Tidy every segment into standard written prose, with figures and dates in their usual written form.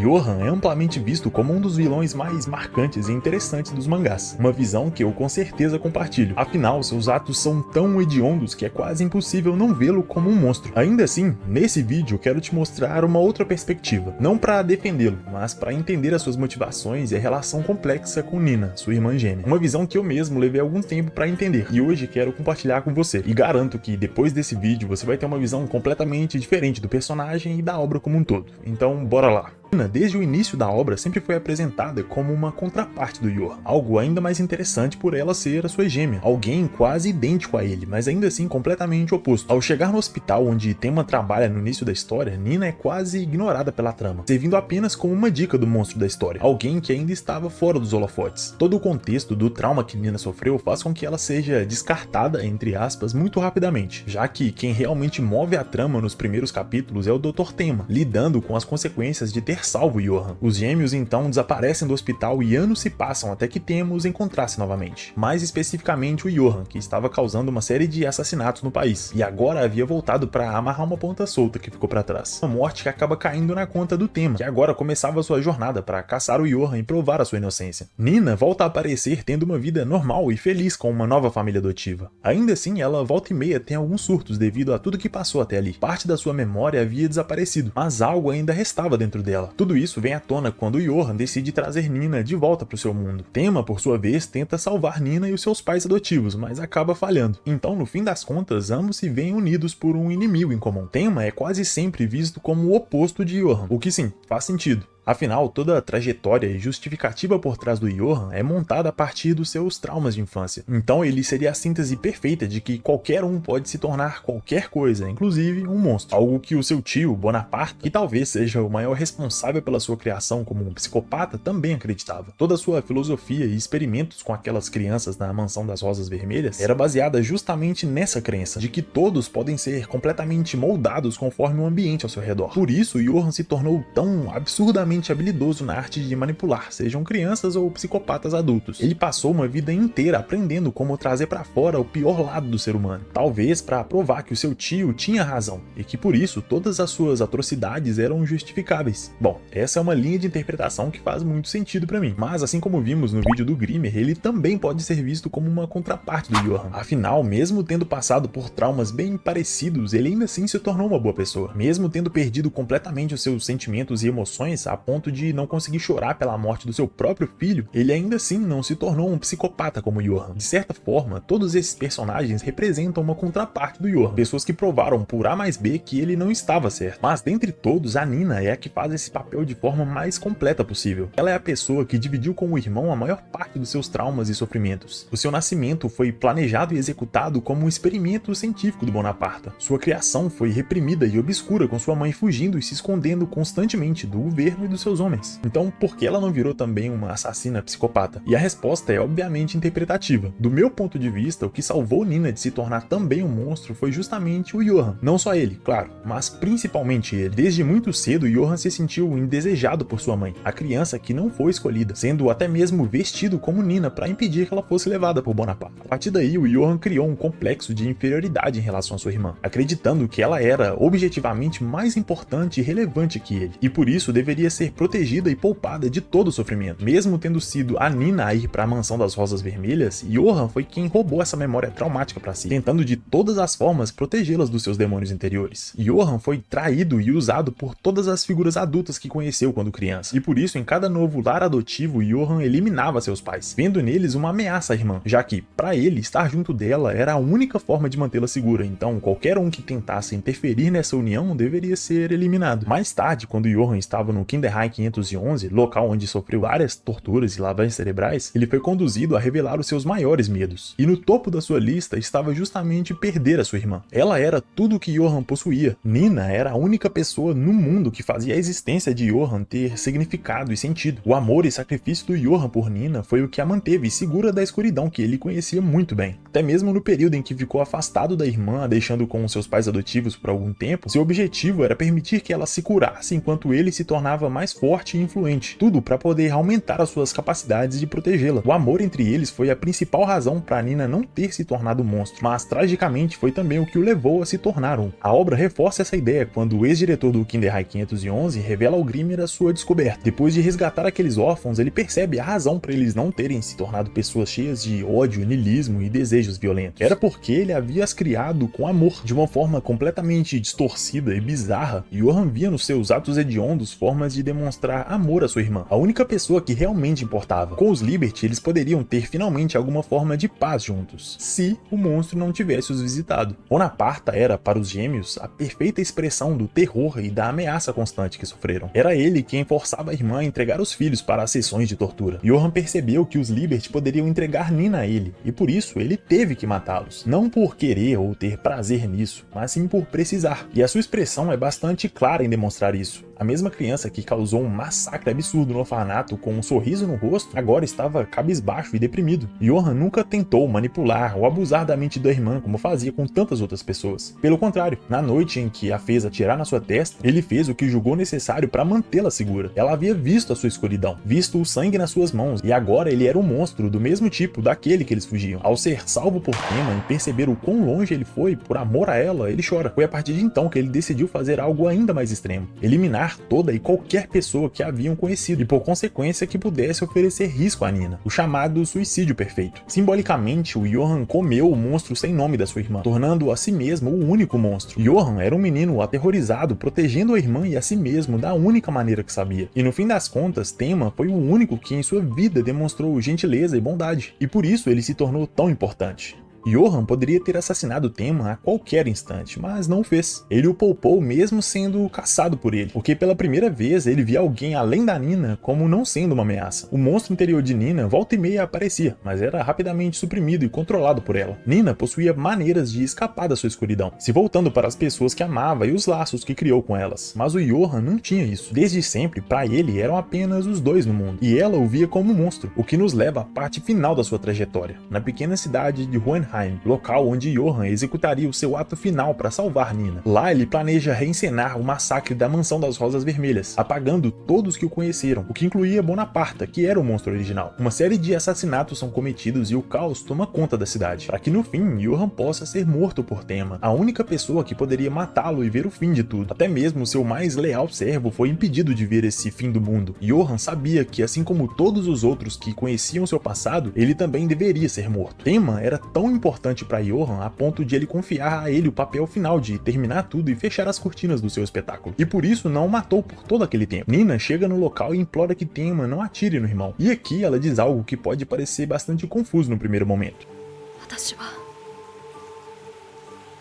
Johan é amplamente visto como um dos vilões mais marcantes e interessantes dos mangás, uma visão que eu com certeza compartilho, afinal seus atos são tão hediondos que é quase impossível não vê-lo como um monstro. Ainda assim, nesse vídeo eu quero te mostrar uma outra perspectiva, não para defendê-lo, mas para entender as suas motivações e a relação complexa com Nina, sua irmã gêmea, uma visão que eu mesmo levei algum tempo para entender, e hoje quero compartilhar com você, e garanto que depois desse vídeo você vai ter uma visão completamente diferente do personagem e da obra como um todo. Então bora lá! Nina, desde o início da obra, sempre foi apresentada como uma contraparte do Johan, algo ainda mais interessante por ela ser a sua gêmea, alguém quase idêntico a ele, mas ainda assim completamente oposto. Ao chegar no hospital onde Tenma trabalha no início da história, Nina é quase ignorada pela trama, servindo apenas como uma dica do monstro da história, alguém que ainda estava fora dos holofotes. Todo o contexto do trauma que Nina sofreu faz com que ela seja descartada, entre aspas, muito rapidamente, já que quem realmente move a trama nos primeiros capítulos é o Dr. Tenma, lidando com as consequências de ter salvo Johan. Os gêmeos então desaparecem do hospital e anos se passam até que Tenma os encontrasse novamente. Mais especificamente o Johan, que estava causando uma série de assassinatos no país, e agora havia voltado para amarrar uma ponta solta que ficou para trás. Uma morte que acaba caindo na conta do Tenma, que agora começava sua jornada para caçar o Johan e provar a sua inocência. Nina volta a aparecer tendo uma vida normal e feliz com uma nova família adotiva. Ainda assim, ela volta e meia tem alguns surtos devido a tudo que passou até ali. Parte da sua memória havia desaparecido, mas algo ainda restava dentro dela. Tudo isso vem à tona quando Johan decide trazer Nina de volta para o seu mundo. Tenma, por sua vez, tenta salvar Nina e os seus pais adotivos, mas acaba falhando. Então, no fim das contas, ambos se veem unidos por um inimigo em comum. Tenma é quase sempre visto como o oposto de Johan, o que sim, faz sentido. Afinal, toda a trajetória e justificativa por trás do Johan é montada a partir dos seus traumas de infância. Então ele seria a síntese perfeita de que qualquer um pode se tornar qualquer coisa, inclusive um monstro. Algo que o seu tio, Bonaparte, que talvez seja o maior responsável pela sua criação como um psicopata, também acreditava. Toda a sua filosofia e experimentos com aquelas crianças na Mansão das Rosas Vermelhas era baseada justamente nessa crença, de que todos podem ser completamente moldados conforme o ambiente ao seu redor. Por isso, Johan se tornou tão absurdamente habilidoso na arte de manipular, sejam crianças ou psicopatas adultos. Ele passou uma vida inteira aprendendo como trazer para fora o pior lado do ser humano, talvez para provar que o seu tio tinha razão e que por isso todas as suas atrocidades eram justificáveis. Bom, essa é uma linha de interpretação que faz muito sentido para mim, mas assim como vimos no vídeo do Grimmer, ele também pode ser visto como uma contraparte do Johan. Afinal, mesmo tendo passado por traumas bem parecidos, ele ainda assim se tornou uma boa pessoa. Mesmo tendo perdido completamente os seus sentimentos e emoções, a ponto de não conseguir chorar pela morte do seu próprio filho, ele ainda assim não se tornou um psicopata como Johan. De certa forma, todos esses personagens representam uma contraparte do Johan, pessoas que provaram por A mais B que ele não estava certo. Mas dentre todos, a Nina é a que faz esse papel de forma mais completa possível. Ela é a pessoa que dividiu com o irmão a maior parte dos seus traumas e sofrimentos. O seu nascimento foi planejado e executado como um experimento científico do Bonaparte. Sua criação foi reprimida e obscura, com sua mãe fugindo e se escondendo constantemente do governo e dos seus homens. Então, por que ela não virou também uma assassina psicopata? E a resposta é obviamente interpretativa. Do meu ponto de vista, o que salvou Nina de se tornar também um monstro foi justamente o Johan. Não só ele, claro, mas principalmente ele. Desde muito cedo, Johan se sentiu indesejado por sua mãe, a criança que não foi escolhida, sendo até mesmo vestido como Nina para impedir que ela fosse levada por Bonaparte. A partir daí, o Johan criou um complexo de inferioridade em relação à sua irmã, acreditando que ela era objetivamente mais importante e relevante que ele, e por isso deveria ser protegida e poupada de todo o sofrimento. Mesmo tendo sido a Nina a ir para a Mansão das Rosas Vermelhas, Johan foi quem roubou essa memória traumática para si, tentando de todas as formas protegê-las dos seus demônios interiores. Johan foi traído e usado por todas as figuras adultas que conheceu quando criança, e por isso em cada novo lar adotivo, Johan eliminava seus pais, vendo neles uma ameaça à irmã, já que, para ele, estar junto dela era a única forma de mantê-la segura, então qualquer um que tentasse interferir nessa união deveria ser eliminado. Mais tarde, quando Johan estava no Kinderheim 511, local onde sofreu várias torturas e lavagens cerebrais, ele foi conduzido a revelar os seus maiores medos. E no topo da sua lista estava justamente perder a sua irmã. Ela era tudo o que Johan possuía. Nina era a única pessoa no mundo que fazia a existência de Johan ter significado e sentido. O amor e sacrifício do Johan por Nina foi o que a manteve segura da escuridão que ele conhecia muito bem. Até mesmo no período em que ficou afastado da irmã, a deixando com seus pais adotivos por algum tempo, seu objetivo era permitir que ela se curasse enquanto ele se tornava mais mais forte e influente, tudo para poder aumentar as suas capacidades de protegê-la. O amor entre eles foi a principal razão para Nina não ter se tornado monstro, mas tragicamente foi também o que o levou a se tornar um. A obra reforça essa ideia quando o ex-diretor do Kinderhai 511 revela ao Grimmer a sua descoberta. Depois de resgatar aqueles órfãos, ele percebe a razão para eles não terem se tornado pessoas cheias de ódio, niilismo e desejos violentos. Era porque ele havia as criado com amor, de uma forma completamente distorcida e bizarra. Johan via nos seus atos hediondos formas de demonstrar amor à sua irmã, a única pessoa que realmente importava. Com os Liberty, eles poderiam ter finalmente alguma forma de paz juntos, se o monstro não tivesse os visitado. Bonaparte era, para os gêmeos, a perfeita expressão do terror e da ameaça constante que sofreram. Era ele quem forçava a irmã a entregar os filhos para as sessões de tortura. Johan percebeu que os Liberty poderiam entregar Nina a ele, e por isso ele teve que matá-los. Não por querer ou ter prazer nisso, mas sim por precisar. E a sua expressão é bastante clara em demonstrar isso. A mesma criança que causou um massacre absurdo no orfanato com um sorriso no rosto, agora estava cabisbaixo e deprimido. Johan nunca tentou manipular ou abusar da mente da irmã como fazia com tantas outras pessoas. Pelo contrário, na noite em que a fez atirar na sua testa, ele fez o que julgou necessário para mantê-la segura. Ela havia visto a sua escuridão, visto o sangue nas suas mãos, e agora ele era um monstro do mesmo tipo daquele que eles fugiam. Ao ser salvo por Tema e perceber o quão longe ele foi por amor a ela, ele chora. Foi a partir de então que ele decidiu fazer algo ainda mais extremo: eliminar toda e qualquer pessoa que haviam conhecido e, por consequência, que pudesse oferecer risco a Nina, o chamado suicídio perfeito. Simbolicamente, o Johan comeu o monstro sem nome da sua irmã, tornando a si mesmo o único monstro. Johan era um menino aterrorizado, protegendo a irmã e a si mesmo da única maneira que sabia. E no fim das contas, Tema foi o único que em sua vida demonstrou gentileza e bondade, e por isso ele se tornou tão importante. Johan poderia ter assassinado Tema a qualquer instante, mas não o fez. Ele o poupou mesmo sendo caçado por ele, porque pela primeira vez ele via alguém além da Nina como não sendo uma ameaça. O monstro interior de Nina volta e meia aparecia, mas era rapidamente suprimido e controlado por ela. Nina possuía maneiras de escapar da sua escuridão, se voltando para as pessoas que amava e os laços que criou com elas. Mas o Johan não tinha isso. Desde sempre, para ele, eram apenas os dois no mundo, e ela o via como um monstro, o que nos leva à parte final da sua trajetória, na pequena cidade de Hohenheim, local onde Johan executaria o seu ato final para salvar Nina. Lá ele planeja reencenar o massacre da Mansão das Rosas Vermelhas, apagando todos que o conheceram, o que incluía Bonaparte, que era o monstro original. Uma série de assassinatos são cometidos e o caos toma conta da cidade, para que no fim Johan possa ser morto por Tema, a única pessoa que poderia matá-lo e ver o fim de tudo. Até mesmo seu mais leal servo foi impedido de ver esse fim do mundo. Johan sabia que, assim como todos os outros que conheciam seu passado, ele também deveria ser morto. Tema era tão importante para Johan a ponto de ele confiar a ele o papel final de terminar tudo e fechar as cortinas do seu espetáculo, e por isso não o matou por todo aquele tempo. Nina chega no local e implora que Tema não atire no irmão, e aqui ela diz algo que pode parecer bastante confuso no primeiro momento.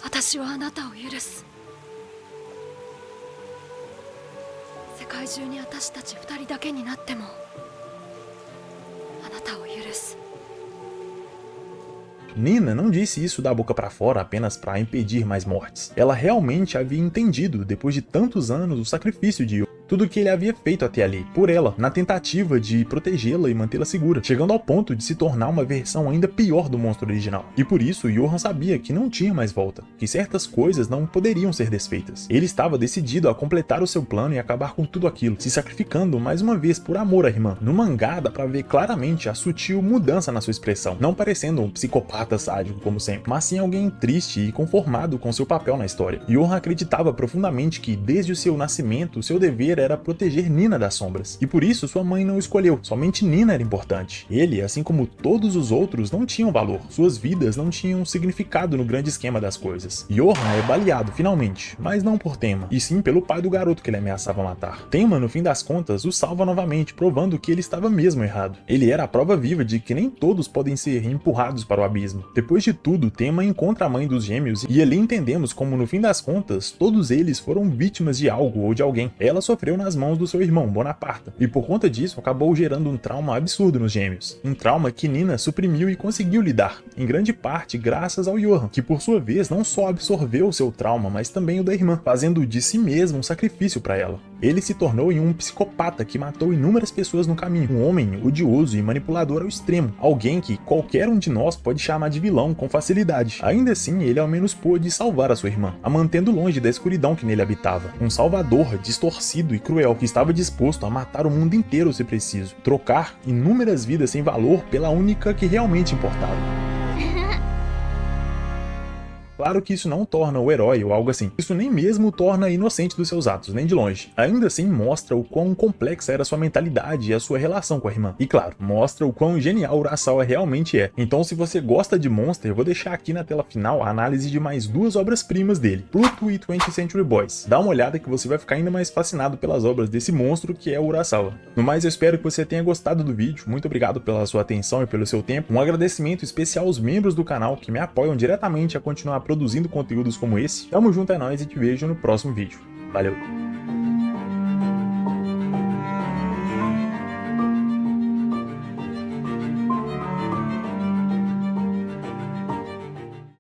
私はあなたを許す。世界中に私たち二人だけになってもあなたを許す。 Nina não disse isso da boca para fora apenas para impedir mais mortes. Ela realmente havia entendido, depois de tantos anos, o sacrifício de Johan, tudo o que ele havia feito até ali, por ela, na tentativa de protegê-la e mantê-la segura, chegando ao ponto de se tornar uma versão ainda pior do monstro original. E por isso, Johan sabia que não tinha mais volta, que certas coisas não poderiam ser desfeitas. Ele estava decidido a completar o seu plano e acabar com tudo aquilo, se sacrificando mais uma vez por amor à irmã. No mangá dá pra ver claramente a sutil mudança na sua expressão, não parecendo um psicopata sádico como sempre, mas sim alguém triste e conformado com seu papel na história. Johan acreditava profundamente que, desde o seu nascimento, seu dever era proteger Nina das sombras, e por isso sua mãe não o escolheu. Somente Nina era importante. Ele, assim como todos os outros, não tinham valor. Suas vidas não tinham significado no grande esquema das coisas. Johan é baleado, finalmente, mas não por Tema, e sim pelo pai do garoto que ele ameaçava matar. Tema, no fim das contas, o salva novamente, provando que ele estava mesmo errado. Ele era a prova viva de que nem todos podem ser empurrados para o abismo. Depois de tudo, Tema encontra a mãe dos gêmeos, e ali entendemos como, no fim das contas, todos eles foram vítimas de algo ou de alguém. Ela sofreu nas mãos do seu irmão, Bonaparte, e por conta disso acabou gerando um trauma absurdo nos gêmeos. Um trauma que Nina suprimiu e conseguiu lidar, em grande parte graças ao Johan, que por sua vez não só absorveu o seu trauma, mas também o da irmã, fazendo de si mesmo um sacrifício para ela. Ele se tornou em um psicopata que matou inúmeras pessoas no caminho, um homem odioso e manipulador ao extremo, alguém que qualquer um de nós pode chamar de vilão com facilidade. Ainda assim, ele ao menos pôde salvar a sua irmã, a mantendo longe da escuridão que nele habitava. Um salvador distorcido e cruel, que estava disposto a matar o mundo inteiro se preciso, trocar inúmeras vidas sem valor pela única que realmente importava. Claro que isso não torna o herói ou algo assim. Isso nem mesmo o torna inocente dos seus atos, nem de longe. Ainda assim mostra o quão complexa era a sua mentalidade e a sua relação com a irmã. E claro, mostra o quão genial Urasawa realmente é. Então se você gosta de Monster, eu vou deixar aqui na tela final a análise de mais duas obras-primas dele, Pluto e 20th Century Boys. Dá uma olhada que você vai ficar ainda mais fascinado pelas obras desse monstro que é o Urasawa. No mais, eu espero que você tenha gostado do vídeo. Muito obrigado pela sua atenção e pelo seu tempo. Um agradecimento especial aos membros do canal que me apoiam diretamente a continuar produzindo conteúdos como esse. Tamo junto, é nóis e te vejo no próximo vídeo. Valeu!